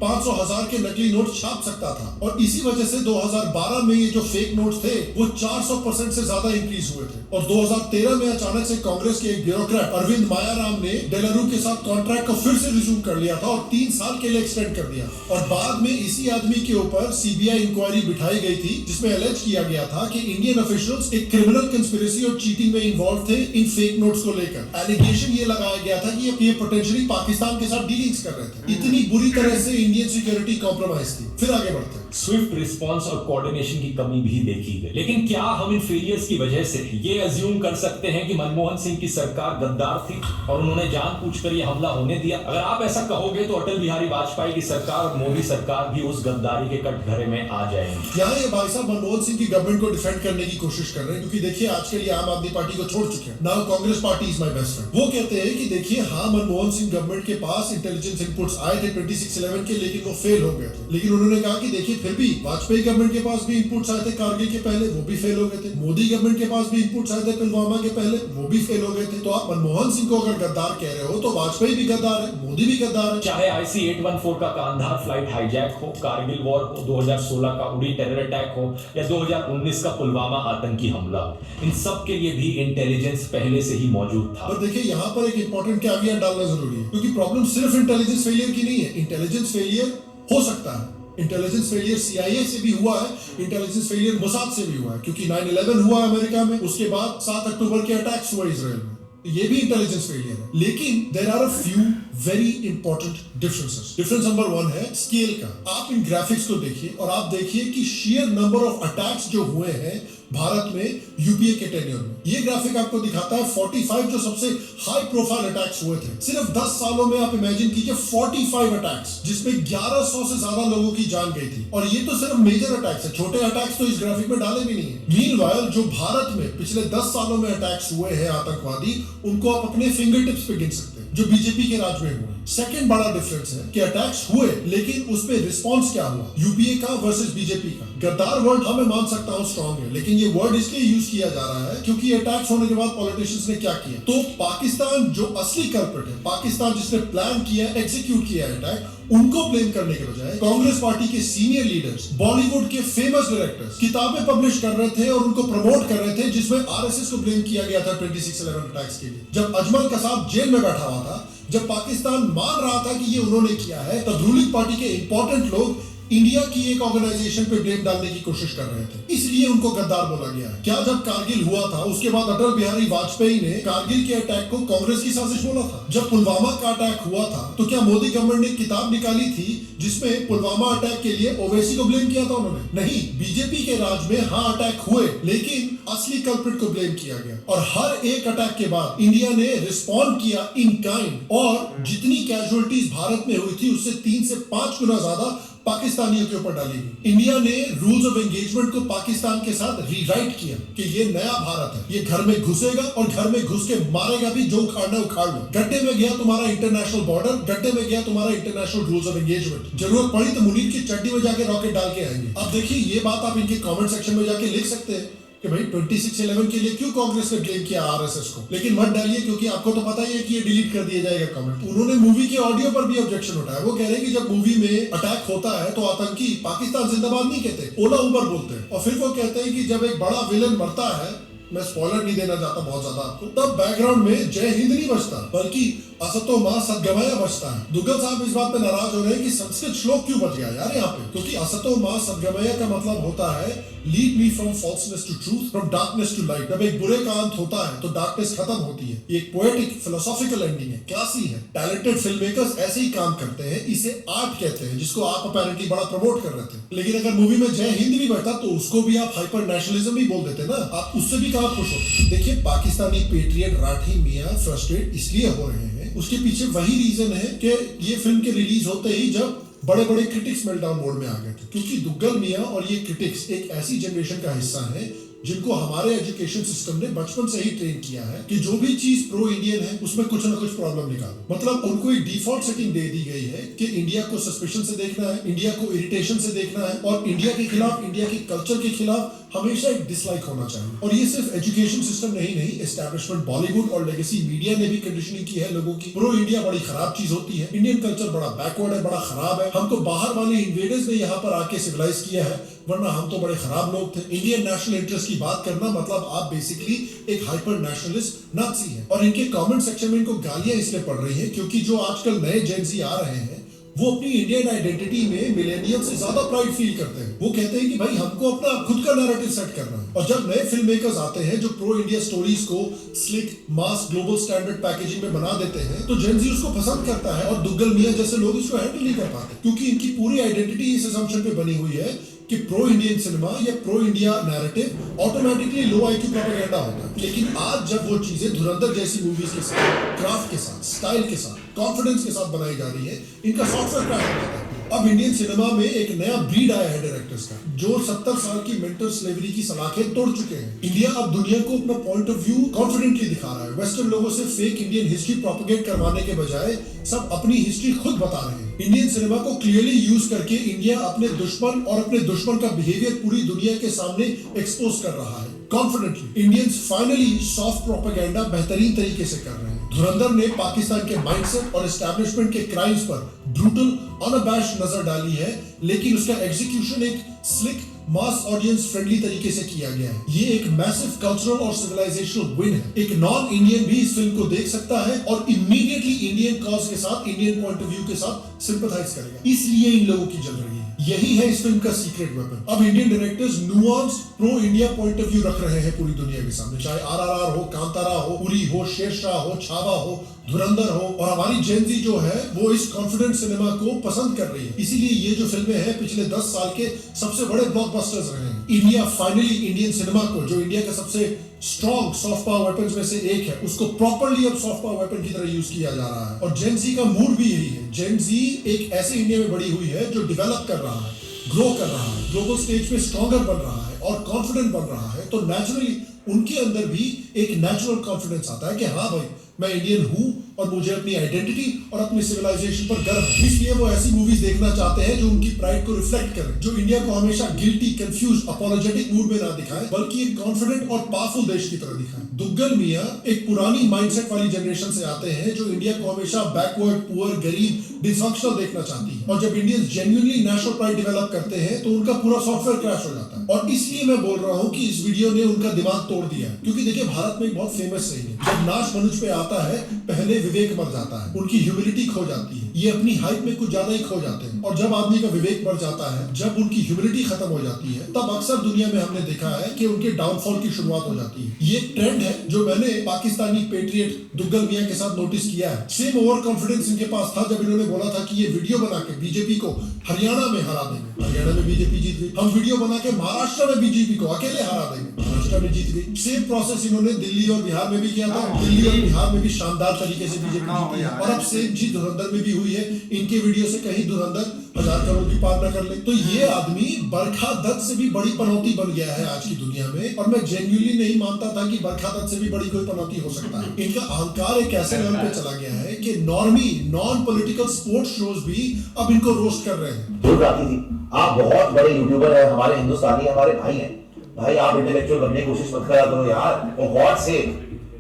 500, 1000 के नकली नोट छाप सकता था और इसी वजह से 2012 में ये जो फेक नोट्स थे वो 400% से ज्यादा इंक्रीज हुए थे। और 2013 में अचानक से कांग्रेस के एक ब्यूरोक्रेट अरविंद मायाराम ने डेलारू के साथ कॉन्ट्रैक्ट को फिर से रिज्यूम कर लिया था और 3 साल के लिए एक्सटेंड कर दिया। और बाद में इसी आदमी के ऊपर सीबीआई इंक्वायरी बिठाई गई थी, जिसमें एलेज किया गया था कि इंडियन ऑफिशियल्स एक क्रिमिनल कंस्पिरेसी और चीटिंग में इन्वॉल्व थे इन फेक नोट्स को लेकर। एलिगेशन ये लगाया गया था कि ये पोटेंशियली पाकिस्तान के साथ डीलिंग्स कर रहे थे। इतनी बुरी तरह से इंडियन सिक्योरिटी कॉम्प्रोमाइज थी। फिर आगे बढ़ते हैं। स्विफ्ट रिस्पांस और कोऑर्डिनेशन की कमी भी देखी गई, लेकिन क्या हम इन फेलियर्स की वजह से ये अज्यूम कर सकते हैं कि मनमोहन सिंह की सरकार गद्दार थी और उन्होंने जानबूझकर ये हमला होने दिया? अगर आप ऐसा कहोगे तो अटल बिहारी वाजपेयी की सरकार और मोदी सरकार भी उस गद्दारी के कटघरे में आ जाएंगे। यहाँ ये भाई साहब मनमोहन सिंह की गवर्नमेंट को डिफेंड करने की कोशिश कर रहे हैं, क्योंकि देखिए आज के लिए आम आदमी पार्टी को छोड़ चुके हैं। Now Congress party is my best friend. वो कहते हैं कि देखिए हाँ, मनमोहन सिंह गवर्नमेंट के पास इंटेलिजेंस इनपुट्स आए थे 26/11 के, लेकिन वो फेल हो गए थे। लेकिन उन्होंने कहा कि देखिए फिर भी वाजपेयी गवर्नमेंट के पास भी इनपुट्स आए थे कारगिल के पहले, वो भी फेल हो गए थे। मोदी गवर्नमेंट के पास भी इनपुट्स आए थे पुलवामा के पहले, वो भी फेल हो गए थे। तो आप मनमोहन सिंह को अगर गद्दार कह रहे हो तो वाजपेयी भी गद्दार है, मोदी भी गद्दार है। चाहे IC-814 का कांधार फ्लाइट हाईजैक हो, कारगिल वॉर हो, 2016 का उड़ी टेरर अटैक हो या 2019 का पुलवामा आतंकी हमला हो, इन सब के लिए भी इंटेलिजेंस पहले से ही मौजूद था। पर देखिए यहाँ पर एक इंपॉर्टेंट कैवियट डालना जरूरी है, क्योंकि प्रॉब्लम सिर्फ इंटेलिजेंस फेलियर की नहीं है। इंटेलिजेंस फेलियर हो सकता है, इंटेलिजेंस फेलियर CIA से भी हुआ है, इंटेलिजेंस फेलियर मोसाद से भी हुआ है, क्योंकि 9/11 हुआ अमेरिका में, उसके बाद 7 अक्टूबर के अटैक्स हुए इजराइल में, ये भी इंटेलिजेंस फेलियर है। लेकिन there are a few very important differences. Difference number 1 है स्केल का। आप इन ग्राफिक्स को देखिए और आप देखिए कि शेयर नंबर ऑफ अटैक्स जो हुए हैं भारत में यूपीए के टेन्योर में। ये ग्राफिक आपको दिखाता है 45 जो सबसे हाई प्रोफाइल अटैक्स हुए थे सिर्फ 10 सालों में। आप इमेजिन कीजिए 45 अटैक्स, जिसमें 1100 से ज्यादा लोगों की जान गई थी। और ये तो सिर्फ मेजर अटैक्स है, छोटे अटैक्स तो इस ग्राफिक में डाले भी नहीं है। मीनवाइल जो भारत में पिछले 10 सालों में अटैक्स हुए हैं आतंकवादी, उनको आप अपने फिंगर टिप्स पे गिन सकते हैं, जो बीजेपी के राज में हुए। सेकंड बड़ा डिफरेंस है कि अटैक्स हुए, लेकिन उस पे रिस्पांस क्या हुआ, यूपीए का वर्सेस बीजेपी का। गद्दार वर्ड मैं मान सकता हूं स्ट्रांग है, लेकिन ये वर्ड इसलिए यूज किया जा रहा है क्योंकि अटैक्स होने के बाद पॉलिटिशियंस ने क्या किया। तो पाकिस्तान जो असली कल्प्रिट है, पाकिस्तान जिसने प्लान किया, एग्जीक्यूट किया अटैक, उनको ब्लेम करने के बजाय कांग्रेस पार्टी के सीनियर लीडर्स, बॉलीवुड के फेमस डायरेक्टर्स किताबें पब्लिश कर रहे थे और उनको प्रमोट कर रहे थे, जिसमें आरएसएस को ब्लेम किया गया था 26/11 अटैक्स के लिए। जब अजमल कसाब जेल में बैठा हुआ था, जब पाकिस्तान मान रहा था कि ये उन्होंने किया है, तब रूलिंग पार्टी के इंपॉर्टेंट लोग इंडिया की एक ऑर्गेनाइजेशन पे ब्लेम डालने की कोशिश कर रहे थे, इसलिए उनको गद्दार बोला गया है। क्या जब कारगिल हुआ था उसके बाद अटल बिहारी वाजपेयी ने कारगिल के अटैक को कांग्रेस की साजिश बोला था? जब पुलवामा का अटैक हुआ था तो क्या मोदी गवर्नमेंट ने किताब निकाली थी जिसमें पुलवामा अटैक के लिए ओवैसी को ब्लेम किया था उन्होंने? नहीं, बीजेपी के राज में हाँ अटैक हुए, लेकिन असली कल्प्रिट को ब्लेम किया गया। और हर एक अटैक के बाद इंडिया ने रिस्पॉन्ड किया इन काइंड, और जितनी कैजुअलिटीज भारत में हुई थी उससे 3 से 5 गुना ज्यादा पाकिस्तानियों के ऊपर डाली गई। इंडिया ने रूल्स ऑफ एंगेजमेंट को पाकिस्तान के साथ रीराइट किया कि ये नया भारत है, ये घर में घुसेगा और घर में घुस के मारेगा भी, जो उखाड़ना उखाड़ लो। गड्ढे में गया तुम्हारा इंटरनेशनल बॉर्डर, गड्ढे में गया तुम्हारा इंटरनेशनल रूल्स ऑफ एंगेजमेंट। जरूरत पड़ी तो मुनीर की चड्डी में जाके रॉकेट डाल के आएंगे। अब देखिए, ये बात आप इनके कमेंट सेक्शन में जाके लिख सकते हैं कि भाई 26/11 के लिए क्यों कांग्रेस ने ब्लेम किया आरएसएस को, लेकिन मत डालिए क्योंकि आपको तो पता ही है कि ये डिलीट कर दिया जाएगा कमेंट। उन्होंने मूवी के ऑडियो पर भी ऑब्जेक्शन उठाया। वो कह रहे हैं कि जब मूवी में अटैक होता है तो आतंकी पाकिस्तान जिंदाबाद नहीं कहते, ओला उबर बोलते हैं। और फिर वो कहते हैं कि जब एक बड़ा विलन मरता है, मैं स्पॉइलर नहीं देना चाहता बहुत ज्यादा आपको, तब बैकग्राउंड में जय हिंद नहीं बजता, बल्कि असतो मां सद्गमया बचता है। दुग्गल साहब इस बात पे नाराज हो रहे हैं कि संस्कृत श्लोक क्यों बच गया यार यहाँ पे, क्योंकि असतो मां सद्गमया का मतलब होता है lead me from falseness to truth, from darkness to light. जब एक बुरे का अंत होता है तो डार्कनेस खत्म होती है। ये एक पोएटिक फिलोसॉफिकल एंडिंग है, क्लासी है। टैलेंटेड फिल्म मेकर्स ऐसे ही काम करते हैं, इसे आर्ट कहते हैं, जिसको आप अपेरेंटली बड़ा प्रमोट कर रहे थे। लेकिन अगर मूवी में जय हिंद भी बैठा तो उसको भी आप हाइपर नेशनलिज्म ही बोल देते ना, आप उससे भी कहाँ खुश होते। देखिए पाकिस्तानी पेट्रियट राठी मियां फ्रस्ट्रेट इसलिए हो रहे हैं, उसके पीछे वही रीजन है कि ये फिल्म के रिलीज होते ही जब बड़े बड़े क्रिटिक्स मेल्टडाउन मोड में आ गए थे, क्योंकि दुग्गल मियां और ये क्रिटिक्स एक ऐसी जनरेशन का हिस्सा है जिनको हमारे एजुकेशन सिस्टम ने बचपन से ही ट्रेन किया है कि जो भी चीज प्रो इंडियन है उसमें कुछ ना कुछ प्रॉब्लम निकालो। मतलब उनको एक डिफॉल्ट सेटिंग दे दी गई है कि इंडिया को सस्पिशन से देखना है, इंडिया को इरिटेशन से देखना है, और इंडिया के खिलाफ, इंडिया के कल्चर के खिलाफ हमेशा एक डिसलाइक होना चाहिए। और ये सिर्फ एजुकेशन सिस्टम नहीं, एस्टैब्लिशमेंट बॉलीवुड और लेगेसी मीडिया ने भी कंडीशनिंग की है लोगों की। प्रो इंडिया बड़ी खराब चीज होती है, इंडियन कल्चर बड़ा बैकवर्ड है, बड़ा खराब है, हमको बाहर वाले इन्वेडर्स ने यहाँ पर आके सिविलाइज किया है, वरना हम तो बड़े खराब लोग थे। इंडियन नेशनल इंटरेस्ट की बात करना मतलब आप बेसिकली एक हाइपर नेशनलिस्ट नाज़ी हैं। और इनके कमेंट सेक्शन में इनको गालियां इसलिए पड़ रही हैं क्योंकि जो आजकल नए जेन ज़ी आ रहे हैं वो अपनी इंडियन आइडेंटिटी में मिलेनियल से ज्यादा प्राइड फील करते हैं। वो कहते हैं कि भाई हमको अपना खुद का नैरेटिव सेट करना है। और जब नए फिल्म मेकर्स आते हैं जो प्रो इंडिया स्टोरीज को स्लिक मास ग्लोबल स्टैंडर्ड पैकेजिंग में बना देते हैं तो जेन ज़ी उसको पसंद करता है, और दुग्गल मियां जैसे लोग इसको हैंडल नहीं कर पाते क्योंकि इनकी पूरी आइडेंटिटी इस असम्पशन पे बनी हुई है कि प्रो इंडियन सिनेमा या प्रो इंडिया नैरेटिव ऑटोमेटिकली लो आईक्यू प्रोपेगेंडा होता है। लेकिन आज जब वो चीजें धुरंधर जैसी मूवीज के साथ, क्राफ्ट के साथ, स्टाइल के साथ, कॉन्फिडेंस के साथ बनाई जा रही है, इनका सॉफ्टवेयर क्रैश हो जाता है। अब इंडियन सिनेमा में एक नया ब्रीड आया है डायरेक्टर्स का जो 70 साल की मेंटल स्लेवरी की सलाखें तोड़ चुके हैं। इंडिया अब दुनिया को अपना पॉइंट ऑफ व्यू कॉन्फिडेंटली दिखा रहा है। वेस्टर्न लोगों से फेक इंडियन हिस्ट्री प्रोपेगेट करवाने के बजाय सब अपनी हिस्ट्री खुद बता रहे हैं। इंडियन सिनेमा को क्लियरली यूज करके इंडिया अपने दुश्मन और अपने दुश्मन का बिहेवियर पूरी दुनिया के सामने एक्सपोज कर रहा है confidently. Indians finally soft propaganda बेहतरीन तरीके से कर रहे हैं। धुरंधर ने पाकिस्तान के माइंडसेट और एस्टैब्लिशमेंट के क्राइम्स पर ब्रूटल अनअबैश्ड नजर डाली है, लेकिन उसका एग्जीक्यूशन एक स्लिक मास ऑडियंस फ्रेंडली तरीके से किया गया है। ये एक मैसिव कल्चरल और सिविलाइजेशनल विन है। एक नॉन इंडियन भी इस फिल्म को देख सकता है और इमीडिएटली इंडियन कॉज के साथ, इंडियन पॉइंट ऑफ व्यू के साथ सिंपैथाइज करेगा। इसलिए इन लोगों की जल रही है। यही है इस फिल्म का सीक्रेट वेपन। अब Indian directors nuance pro India point of view रख रहे हैं पूरी दुनिया के सामने, चाहे RRR हो, कांतारा हो, उरी हो, शेरशाह हो, छावा हो, धुरंधर हो। और हमारी जेन ज़ी जो है वो इस कॉन्फिडेंट सिनेमा को पसंद कर रही है। इसीलिए ये जो फिल्में हैं पिछले 10 साल के सबसे बड़े ब्लॉकबस्टर्स रहे हैं। इंडिया फाइनली इंडियन सिनेमा को, जो इंडिया का सबसे स्ट्रॉन्ग सॉफ्ट पावर वेपन्स में से एक है, उसको प्रॉपर्ली अब सॉफ्ट पावर वेपन की तरह यूज किया जा रहा है। और जेन ज़ी का मूड भी यही है। जेन ज़ी एक ऐसे इंडिया में बड़ी हुई है जो डेवलप कर रहा है, ग्रो कर रहा है, ग्लोबल स्टेज पे स्ट्रॉन्गर बन रहा है और कॉन्फिडेंट बन रहा है। तो नेचुरली उनके अंदर भी एक नेचुरल कॉन्फिडेंस आता है कि हाँ भाई मैं इंडियन हूँ और मुझे अपनी आइडेंटिटी और अपनी सिविलाइजेशन पर गर्व है। इसलिए वो ऐसी मूवीज देखना चाहते हैं जो उनकी प्राइड को रिफ्लेक्ट करें, जो इंडिया को हमेशा गिल्टी, कंफ्यूज, अपॉलोजेटिक मूड में ना दिखाए, बल्कि एक कॉन्फिडेंट और पावरफुल देश की तरह दिखाए। दुग्गल मियां एक पुरानी माइंडसेट वाली जनरेशन से आते हैं जो इंडिया को हमेशा बैकवर्ड, पुअर, गरीब, डिसफंक्शनल देखना चाहती है। और जब Indians genuinely national pride develop करते हैं तो उनका पूरा सॉफ्टवेयर क्रैश हो जाता है। और इसलिए मैं बोल रहा हूँ कि इस वीडियो ने उनका दिमाग तोड़ दिया। क्योंकि देखिए भारत में एक बहुत फेमस सही है, जब नाश मनुष्य पे आता है पहले विवेक मर जाता है, उनकी ह्यूमिलिटी खो जाती है। ये अपनी हाइट में कुछ ज्यादा ही खो जाते हैं। और जब आदमी का विवेक मर जाता है, जब उनकी ह्यूमिलिटी खत्म हो जाती है, तब अक्सर दुनिया में हमने देखा है कि उनके डाउनफॉल की शुरुआत हो जाती है। ये ट्रेंड है जो मैंने पाकिस्तानी पेट्रियट दुग्गल मियां के साथ नोटिस किया है। सेम ओवर कॉन्फिडेंस इनके पास था जब इन्होंने बोला था कि ये वीडियो बना के बीजेपी को हरियाणा में हरा देंगे। हरियाणा में बीजेपी जीत गई। हम वीडियो बना के महाराष्ट्र में बीजेपी को अकेले हरा देंगे, महाराष्ट्र में जीत गई। सेम प्रोसेस इन्होंने दिल्ली और बिहार में भी किया था। दिल्ली और बिहार में भी शानदार तरीके से बीजेपी जीती है। और अब सेम चीज धुरंधर में भी हुई है। इनके वीडियो से कहीं धुरंधर 1000 करोड़ की पार न कर ले। तो ये आदमी बरखा दत्त से भी बड़ी पनौती बन गया है आज की दुनिया में। और मैं जेन्युइनली नहीं मानता था कि बरखा दत्त से भी बड़ी कोई पनौती हो सकता है। इनका अहंकार एक ऐसे लेवल पे चला गया है कि normie, non political sports shows भी अब इनको रोस्ट कर रहे हैं। भूल राखी थी, आप बहुत बड़े यूट्यूबर हैं, हमारे हिंदुस्तानी हमारे भाई हैं। भाई आप इंटेलेक्चुअल बनने की कोशिश मत करा करो यार। और गॉड से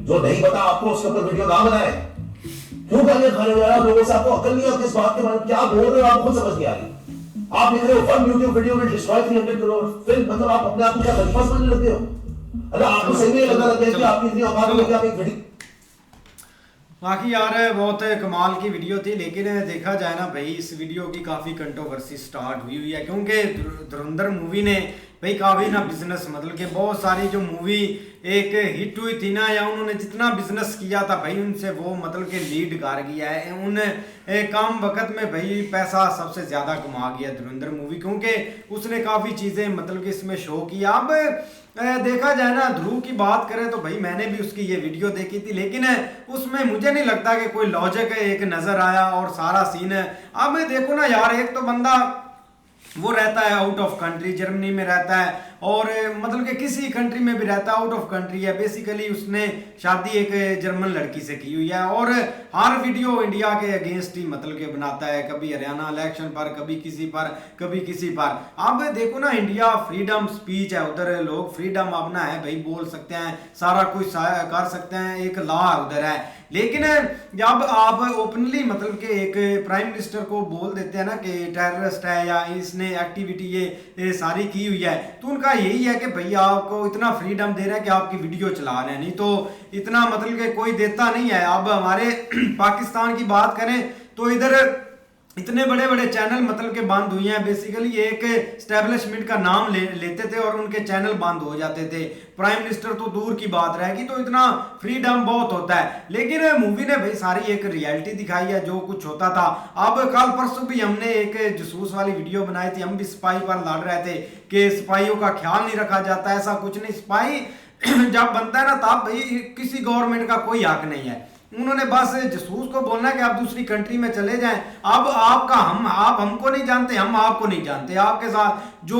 जो नहीं पता आपको उसके ऊपर वीडियो ना बनाए। क्यों गालियां खा रहे हो यार लोगों से? आपको अकल नहीं है किस बात के बारे में क्या बोल रहे हो, आपको खुद समझ नहीं आ रही। आप लिख रहे हो 1 YouTube video will destroy 300 crore film, मतलब आप अपने आप को क्या बदमाश समझने लगते हो? अरे आपको सही में लगना लग गया कि आपकी इतनी औकात है कि आप एक वीडियो बाकी यार बहुत कमाल की वीडियो थी, लेकिन देखा जाए ना भाई इस वीडियो की काफ़ी कंट्रोवर्सी स्टार्ट हुई है, क्योंकि धुरंधर मूवी ने भाई काफ़ी ना बिजनेस मतलब कि बहुत सारी जो मूवी एक हिट हुई थी ना, या उन्होंने जितना बिजनेस किया था भाई उनसे वो मतलब कि लीड कर गया है। उन कम वक्त में भाई पैसा सबसे ज़्यादा कमा गया धुरंधर मूवी, क्योंकि उसने काफ़ी चीज़ें मतलब कि इसमें शो किया। अब देखा जाए ना ध्रुव की बात करें तो भाई मैंने भी उसकी ये वीडियो देखी थी, लेकिन उसमें मुझे नहीं लगता कि कोई लॉजिक एक नज़र आया और सारा सीन है। अब देखो ना यार, एक तो बंदा वो रहता है आउट ऑफ कंट्री, जर्मनी में रहता है, और मतलब कि किसी कंट्री में भी रहता है, आउट ऑफ कंट्री है बेसिकली। उसने शादी एक जर्मन लड़की से की हुई है और हर वीडियो इंडिया के अगेंस्ट ही मतलब कि बनाता है, कभी हरियाणा इलेक्शन पर, कभी किसी पर, कभी किसी पर। अब देखो ना, इंडिया फ्रीडम स्पीच है, उधर लोग फ्रीडम अपना है भाई, बोल सकते हैं, सारा कुछ कर सकते हैं, एक लॉ उधर है। लेकिन जब आप ओपनली मतलब कि एक प्राइम मिनिस्टर को बोल देते हैं ना कि टेररिस्ट है या इसने एक्टिविटी ये सारी की हुई है, तो उनका यही है कि भैया आपको इतना फ्रीडम दे रहे हैं कि आपकी वीडियो चला रहे हैं, नहीं तो इतना मतलब कि कोई देता नहीं है। अब हमारे पाकिस्तान की बात करें तो इधर इतने बड़े बड़े चैनल मतलब के बंद हुए हैं, बेसिकली एक स्टैब्लिशमेंट का नाम लेते थे और उनके चैनल बंद हो जाते थे। प्राइम मिनिस्टर तो दूर की बात रहेगी, तो इतना फ्रीडम बहुत होता है। लेकिन मूवी ने भाई सारी एक रियलिटी दिखाई है जो कुछ होता था। अब कल परसों भी हमने एक जसूस वाली वीडियो बनाई थी, हम भी स्पाई पर लड़ रहे थे कि स्पाइयों का ख्याल नहीं रखा जाता, ऐसा कुछ नहीं। स्पाई जब बनता है ना तब भाई किसी गवर्नमेंट का कोई हक नहीं है, उन्होंने बस जसूस को बोलना कि आप दूसरी कंट्री में चले जाएं। अब आपका आप हमको नहीं जानते, हम आपको नहीं जानते, आपके साथ जो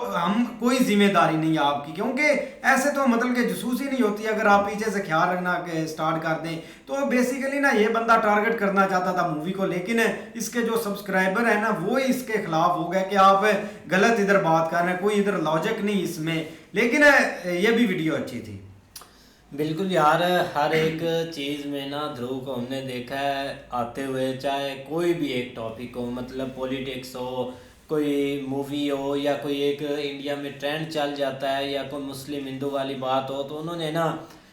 हम कोई जिम्मेदारी नहीं है आपकी, क्योंकि ऐसे तो मतलब कि जसूस ही नहीं होती अगर आप पीछे से ख्याल रखना स्टार्ट कर दें। तो बेसिकली ना ये बंदा टारगेट करना चाहता था मूवी को, लेकिन इसके जो सब्सक्राइबर है ना वो इसके खिलाफ हो गए कि आप गलत इधर बात कर रहे हैं, कोई इधर लॉजिक नहीं इसमें। लेकिन ये भी वीडियो अच्छी थी। बिल्कुल यार, हर एक चीज़ में ना ध्रुव को हमने देखा है आते हुए, चाहे कोई भी एक टॉपिक हो, मतलब पॉलिटिक्स हो, कोई मूवी हो, या कोई एक इंडिया में ट्रेंड चल जाता है, या कोई मुस्लिम हिंदू वाली बात हो, तो उन्होंने ना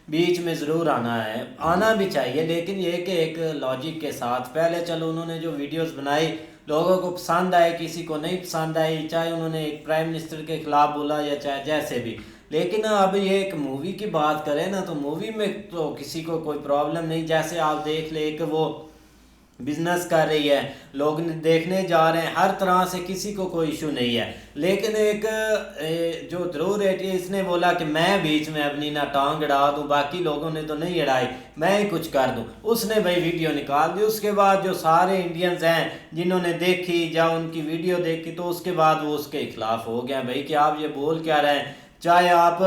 बीच में ज़रूर आना है, आना भी चाहिए, लेकिन ये कि एक लॉजिक के साथ। पहले चलो उन्होंने जो वीडियोस बनाई लोगों को पसंद आए, किसी को नहीं पसंद आई, चाहे उन्होंने एक प्राइम मिनिस्टर के खिलाफ बोला या चाहे जैसे भी। लेकिन अब ये एक मूवी की बात करें ना, तो मूवी में तो किसी को कोई प्रॉब्लम नहीं। जैसे आप देख ले कि वो बिजनेस कर रही है, लोग देखने जा रहे हैं, हर तरह से किसी को कोई इशू नहीं है। लेकिन एक जो ध्रुव रेड्डी इसने बोला कि मैं बीच में अपनी ना टांग अड़ा दूं, बाकी लोगों ने तो नहीं अड़ाई, मैं ही कुछ कर दूं, उसने भाई वीडियो निकाल दी। उसके बाद जो सारे इंडियंस हैं जिन्होंने देखी या उनकी वीडियो देखी, तो उसके बाद वो उसके खिलाफ हो गया भाई कि आप ये बोल क्या रहे हैं, चाहे आप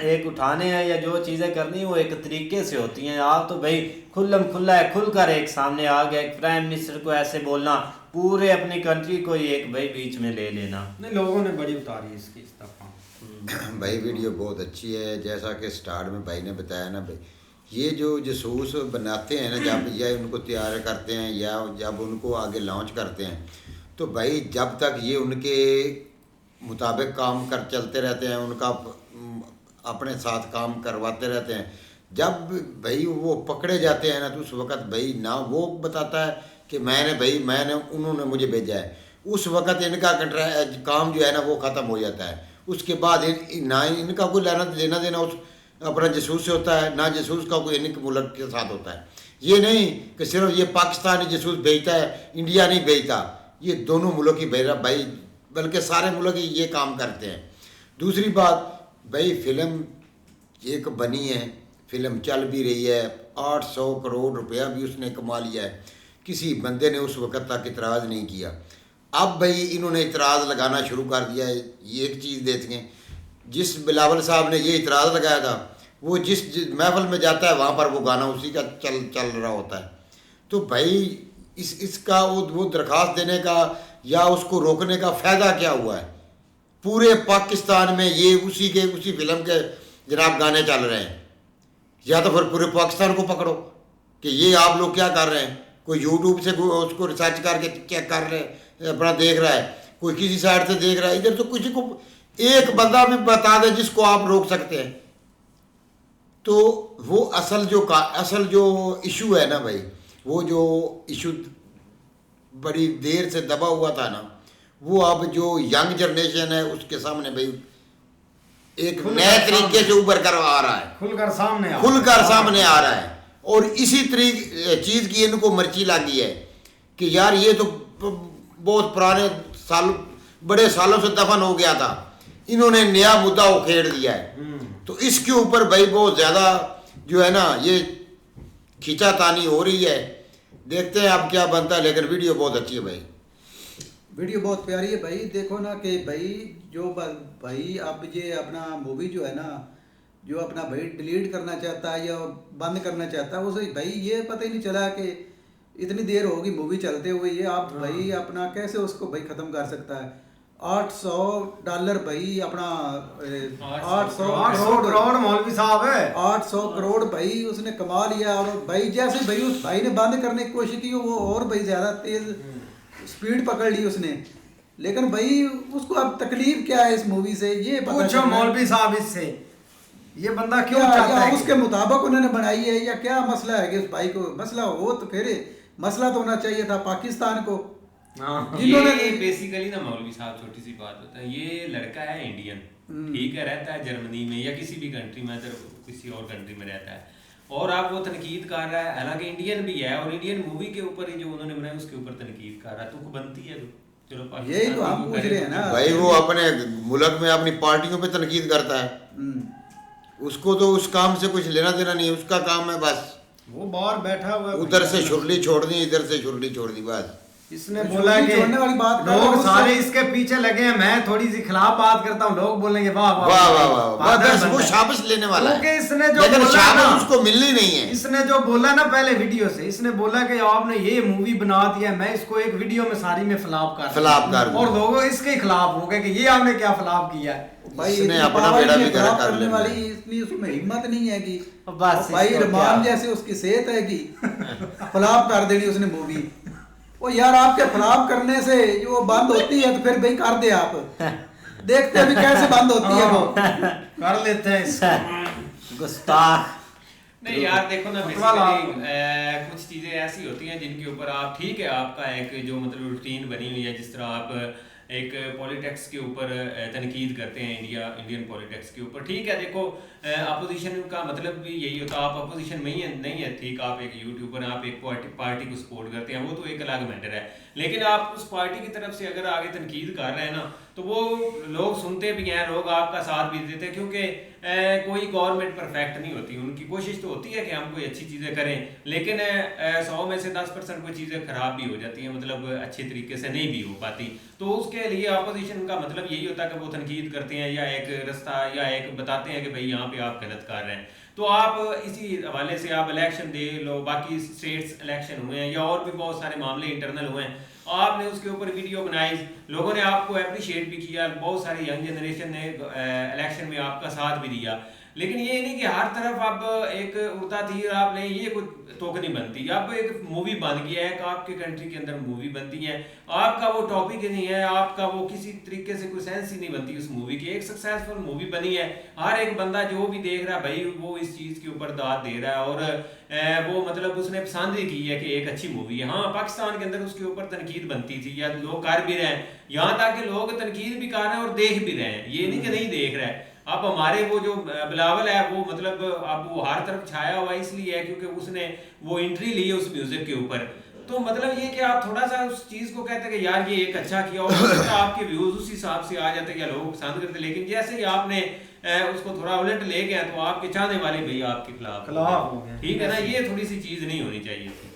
एक उठाने हैं या जो चीज़ें करनी है वो एक तरीके से होती हैं। आप तो भाई खुल्लम खुल्ला है, खुलकर एक सामने आ गया, एक प्राइम मिनिस्टर को ऐसे बोलना, पूरे अपनी कंट्री को ही एक भाई बीच में ले लेना। नहीं, लोगों ने बड़ी उतारी इसकी इस दफा। भाई वीडियो बहुत अच्छी है, जैसा कि स्टार्ट में भाई ने बताया ना भाई, ये जो जसूस बनाते हैं ना, जब या उनको तैयार करते हैं या जब उनको आगे लॉन्च करते हैं, तो भाई जब तक ये उनके मुताबिक काम कर चलते रहते हैं, उनका अपने साथ काम करवाते रहते हैं, जब भाई वो पकड़े जाते हैं ना, तो उस वक़्त भाई ना वो बताता है कि मैंने उन्होंने मुझे भेजा है, उस वक़्त इनका काम जो है ना वो ख़त्म हो जाता है। उसके बाद ना इनका कोई लेना देना उस अपना जसूस से होता है, ना जसूस का कोई इनके मुल्क के साथ होता है। ये नहीं कि सिर्फ ये पाकिस्तानी जसूस भेजता है, इंडिया नहीं भेजता, ये दोनों मुल्क ही भेज रहा भाई, बल्कि सारे मुल्क ये काम करते हैं। दूसरी बात भाई, फिल्म एक बनी है, फिल्म चल भी रही है, 800 करोड़ रुपया भी उसने कमा लिया है, किसी बंदे ने उस वक़्त तक इतराज़ नहीं किया। अब भाई इन्होंने इतराज़ लगाना शुरू कर दिया है। ये एक चीज़ देखें, जिस बिलावल साहब ने ये इतराज़ लगाया था, वो जिस महफिल में जाता है वहाँ पर वो गाना उसी का चल रहा होता है। तो भाई इसका वो दरख्वास्त देने का या उसको रोकने का फ़ायदा क्या हुआ है? पूरे पाकिस्तान में ये उसी फिल्म के जनाब गाने चल रहे हैं। या तो फिर पूरे पाकिस्तान को पकड़ो कि ये आप लोग क्या कर रहे हैं, कोई यूट्यूब से उसको रिसर्च करके चेक कर रहे हैं, अपना देख रहा है, कोई किसी साइड से देख रहा है, इधर तो किसी को एक बंदा भी बता दे जिसको आप रोक सकते हैं। तो वो असल जो इशू है ना भाई, वो जो इशू बड़ी देर से दबा हुआ था ना, वो अब जो यंग जनरेशन है उसके सामने भाई एक नए तरीके से उभर कर आ रहा है, खुलकर सामने आ रहा है। और इसी चीज़ की इनको मर्ची लगी है कि यार ये तो बहुत पुराने साल, बड़े सालों से दफन हो गया था, इन्होंने नया मुद्दा उखेड़ दिया है। तो इसके ऊपर भाई बहुत ज़्यादा जो है ना ये खींचातानी हो रही है। देखते हैं अब क्या बनता है, लेकिन वीडियो बहुत अच्छी है भाई, वीडियो बहुत प्यारी है भाई। देखो ना कि भाई जो भाई अब ये अपना मूवी जो है ना, जो अपना भाई डिलीट करना चाहता है या बंद करना चाहता है, उसे भाई ये पता ही नहीं चला कि इतनी देर होगी मूवी चलते हुए, ये आप भाई अपना कैसे उसको भाई ख़त्म कर सकता है। $800 भाई अपना 800 करोड़ मौलवी साहब है, 800 करोड़ भाई उसने कमा लिया। और भाई जैसे भाई उस भाई ने बंद करने की कोशिश की, वो और भाई ज़्यादा तेज़ स्पीड पकड़ ली उसने। लेकिन भाई उसको अब तकलीफ क्या है इस मूवी से, ये पूछो मौलवी साहब इससे, ये बंदा क्यों चाहता है उसके मुताबिक उन्होंने बनाई है या क्या मसला है कि उस भाई को मसला हो तो फिर मसला तो होना चाहिए था पाकिस्तान को। ये बेसिकली ना मौलवी साहब छोटी सी बात होता है, ये लड़का है इंडियन, ठीक है, रहता है जर्मनी में या किसी भी कंट्री में, अगर किसी और कंट्री में रहता है, और आप वो तनकीद कर रहा है, हालांकि इंडियन भी है और इंडियन मूवी के ऊपर ही जो उन्होंने बनाया उसके ऊपर तनकीद कर रहा है, तो बनती है तो चलो यही तो हम पूछ रहे हैं ना भाई। वो अपने मुल्क में अपनी पार्टियों पे तनकीद करता है, उसको तो उस काम से कुछ लेना देना नहीं है, उसका काम है बस वो बाहर बैठा हुआ है, उधर से छुरली छोड़नी, इधर से छुरली छोड़नी, बस। इसने बोला कि लोग सारे इसके पीछे लगे हैं, मैं थोड़ी सी खिलाफ बात करता हूँ, लोग बोलेंगे वाह वाह वाह वाह, बस वो शाबाश लेने वाला है, क्योंकि इसने जो लेकिन बोला ना उसको मिलनी नहीं है। इसने जो बोला ना पहले वीडियो से, इसने बोला कि आपने ये मूवी बना दिया, मैं इसको एक वीडियो में सारी में फ्लॉप कर और लोगों इसके खिलाफ हो गए कि ये आपने क्या फ्लॉप किया है। भाई इसने अपना बेड़ा भी खराब करने वाली इतनी उसमें हिम्मत नहीं है कि बस भाई रहमान जैसे उसकी सेहत है कि फ्लॉप कर देनी उसने मूवी। वो यार आपके फ्लॉप करने से जो बंद होती है तो फिर भाई कर दे, आप देखते हैं भी कैसे बंद होती है, वो कर लेते हैं इसको गुस्ताख। नहीं यार देखो ना, बेसिकली कुछ चीज़ें ऐसी होती हैं जिनके ऊपर आप, ठीक है, आपका एक जो मतलब रूटीन बनी हुई है, जिस तरह आप एक पॉलिटिक्स के ऊपर तनकीद करते हैं, इंडियन पॉलिटिक्स के ऊपर, ठीक है। देखो अपोजिशन का मतलब भी यही होता है, आप अपोजिशन में ही नहीं है, ठीक, आप एक यूट्यूबर, आप एक पार्टी को सपोर्ट करते हैं, वो तो एक अलग मैटर है, लेकिन आप उस पार्टी की तरफ से अगर आगे तनकीद कर रहे हैं ना, तो वो लोग सुनते भी हैं, लोग आपका साथ भी देते हैं, क्योंकि कोई गवर्नमेंट परफेक्ट नहीं होती, उनकी कोशिश तो होती है कि हम कोई अच्छी चीज़ें करें, लेकिन 100 में से 10% कोई चीज़ें ख़राब भी हो जाती हैं, मतलब अच्छे तरीके से नहीं भी हो पाती। तो उसके लिए अपोजिशन का मतलब यही होता है कि वो तनकीद करते हैं या एक रास्ता या एक बताते हैं कि भाई यहाँ पे आप गलत कर रहे हैं। तो आप इसी हवाले से आप इलेक्शन दे लो, बाकी स्टेट्स इलेक्शन हुए हैं या और भी बहुत सारे मामले इंटरनल हुए हैं, आपने उसके ऊपर वीडियो बनाई, लोगों ने आपको अप्रिशिएट भी किया, बहुत सारी यंग जनरेशन ने इलेक्शन में आपका साथ भी दिया, लेकिन ये नहीं कि हर तरफ अब एक उड़ता तीर आपने ये कुछ तोक नहीं बनती। अब एक मूवी बन गया है, आपके कंट्री के अंदर मूवी बनती है, आपका वो टॉपिक ही नहीं है, आपका वो किसी तरीके से कोई सेंस ही नहीं बनती उस मूवी की। एक सक्सेसफुल मूवी बनी है, हर एक बंदा जो भी देख रहा है भाई वो इस चीज़ के ऊपर दाद दे रहा है और वो मतलब उसने पसंद ही की है कि एक अच्छी मूवी है। हाँ, पाकिस्तान के अंदर उसके ऊपर तनकीद बनती थी या लोग कर भी रहे हैं, यहाँ तक कि लोग तनकीद भी कर रहे हैं और देख भी रहे हैं, ये नहीं कि नहीं देख रहे हैं। अब हमारे वो जो बिलावल है वो मतलब अब वो हर तरफ छाया हुआ इसलिए है क्योंकि उसने वो एंट्री ली है उस म्यूजिक के ऊपर। तो मतलब ये कि आप थोड़ा सा उस चीज़ को कहते हैं कि यार ये एक अच्छा किया और आपके व्यूज़ उस हिसाब से आ जाते या लोग पसंद करते, लेकिन जैसे ही आपने उसको थोड़ा उलट ले गया तो आपके चाहने वाले भाई आपके खिलाफ हो गए। ठीक है ना, ये थोड़ी सी चीज़ नहीं होनी चाहिए थी,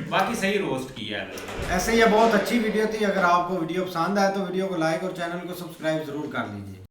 बाकी सही रोस्ट किया है। ऐसे ये बहुत अच्छी वीडियो थी, अगर आपको वीडियो पसंद आए तो वीडियो को लाइक और चैनल को सब्सक्राइब जरूर कर लीजिए।